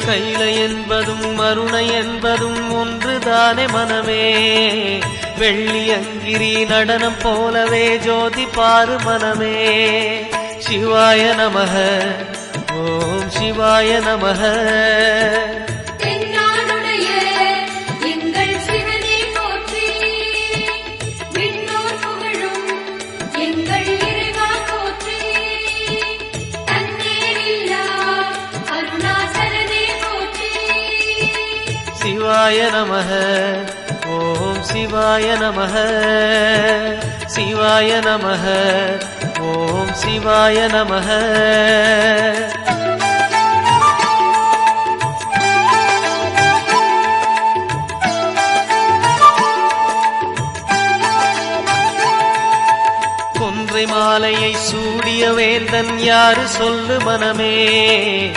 கைலை என்பதும் மருணை என்பதும் ஒன்றுதானே மனமே. வெள்ளியங்கிரி நடனம் போலவே ஜோதி பாரு மனமே. சிவாய நமக ஓம் சிவாய நமக. சிவாய நமக ஓம் சிவாய நமக. சிவாய நமக ஓம் சிவாய நமக. கொன்றை மாலையை சூடிய வேந்தன் யாரு சொல்லு மனமே.